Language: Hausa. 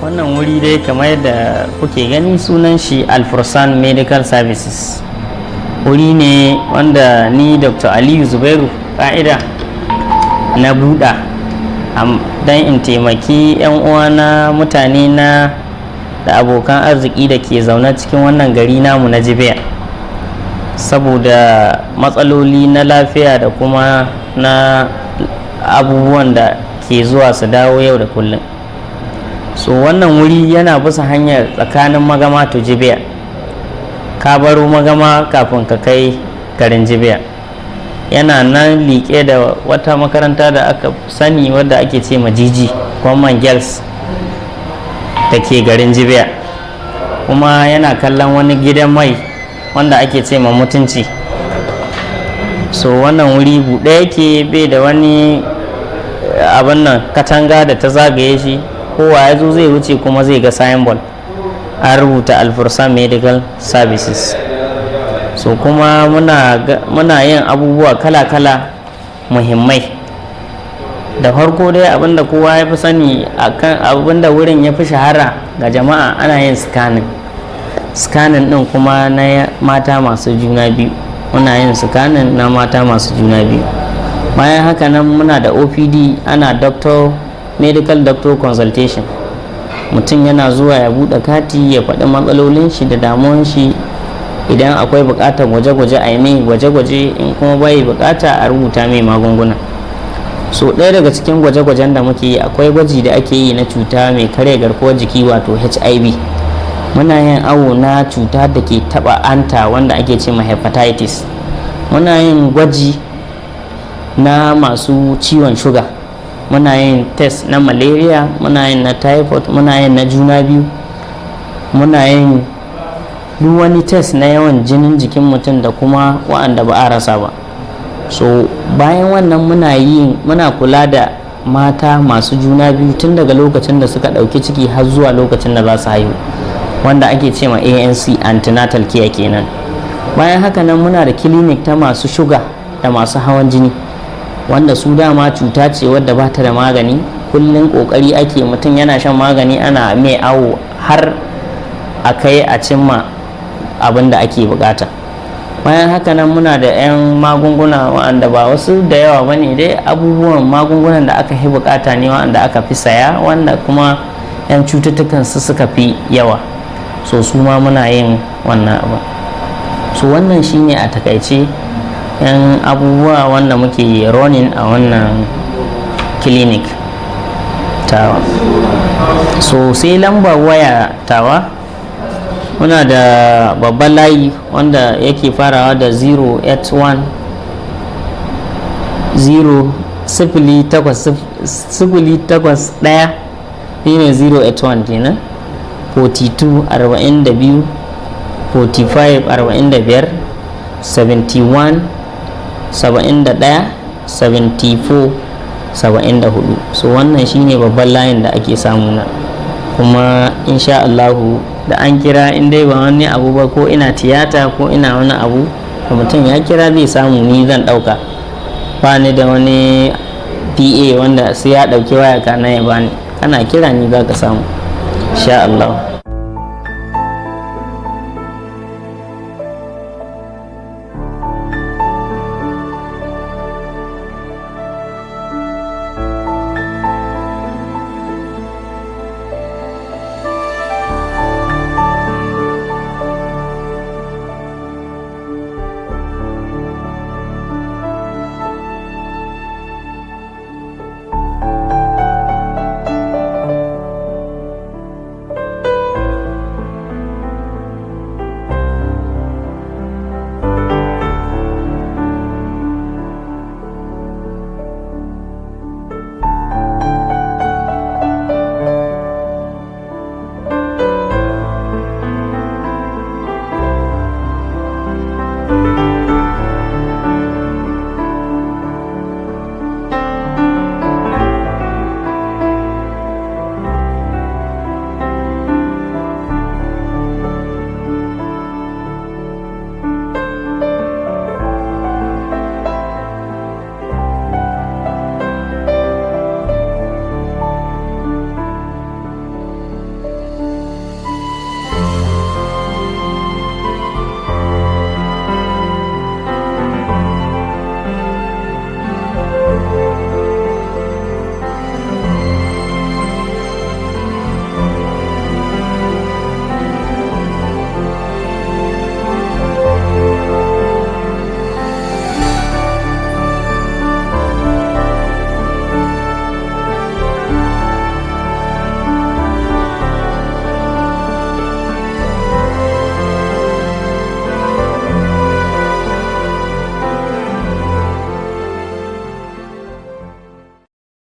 Wannan wuri dai kamar yadda kuke gani sunan shi Alfursan Medical Services. Wuri ne wanda ni Dr. Aliyu Zubairu ƙa'ida na buɗa don in taimaki 'yan uwana, mutane na da abokan arziki da ke zaune cikin wannan gari namu na Jibiya, saboda matsaloli na lafiya da kuma na abubuwan da ke zuwa su dawo yau da kullum. So wannan wuri yana bisa hanyar tsakanin Magama to Jibiya. Ka baro Magama kafin ka kai garin Jibiya. Yana nan liƙe da wata makaranta da aka sani wadda ake ce ma Jiji Common Girls da ke garin Jibiya, kuma yana kallon wani gidan mai wanda ake ce ma Mutunci. So wannan wuri buɗe yake, bai da wani abin nan katanga da ta zagaye shi. Kowa ya zo zai wuce kuma zai ga signboard an rubuta Alfursan Medical Services. So kuma muna yin abubuwa kala-kala muhimmai. Da farko dai abinda kowa ya fi sani akan abinda wurin ya fi shahara ga jama'a, ana yin scanning din kuma na mata masu juna biyu. Muna yin scanning na mata masu juna biyu. Bayan haka nan muna da OPD, ana medical doctor consultation. Mutum yana zuwa ya buɗe kati ya faɗi matsalolin shi da damuwan shi. Idan akwai buƙatar gwaje-gwaje a yi mai gwaje-gwaje, in kuma bai buƙata a rubuta mai magunguna. So ɗaya daga cikin gwaje-gwajen da muke yi, akwai gwaji da ake yi na cuta mai karya garkuwar jiki wato HIV. Muna yin awo na cuta da ke taɓa anta wanda ake ce ma hepatitis. Muna yin gwaji na masu ciwon shuga. Muna yin test na malaria, muna yin na typhoid, muna yin na juna biyu, muna yin duk wani test na yawan jinin jikin mutum da kuma wa'anda ba a rasa ba. So bayan wannan muna kula da mata masu juna biyu tun daga lokacin da suka ɗauki ciki har zuwa lokacin da za su haihu, wanda ake ce ma ANC, antenatal care kenan. Bayan haka nan muna da clinic ta masu shuga da masu hawan jini, wanda su dama cuta ce wadda ba ta da magani. Kullum kokari ake mutum yana shan magani, ana mai awo har a kai a cimma abin da ake bukata. Bayan haka nan muna da 'yan magunguna wa'anda ba wasu da yawa ba ne dai, abubuwan magungunan da aka fi bukata ne wa'anda aka fi saya, wanda kuma 'yan cututtukan su suka fi yawa. So su ma muna yin wannan abu. So wannan shine a takaice 'yan abubuwa wanda muke running a wannan clinic tawa. So sai lambar waya tawa, muna da babban layi wanda yake farawa da 081 008 081 shine 081 kenan 42 42 45 45 71 71 74 74. So wannan shine babban layin da ake samu na, kuma insha Allahu da an kira, in dai ba wani abu ba, ko ina tiyata ko ina wani abu da mutum ya kira zai samu, ni zan dauka. Ba ni da wani PA wanda sai ya dauki waya kana ya bani, kana kira ni za ka samu insha Allah.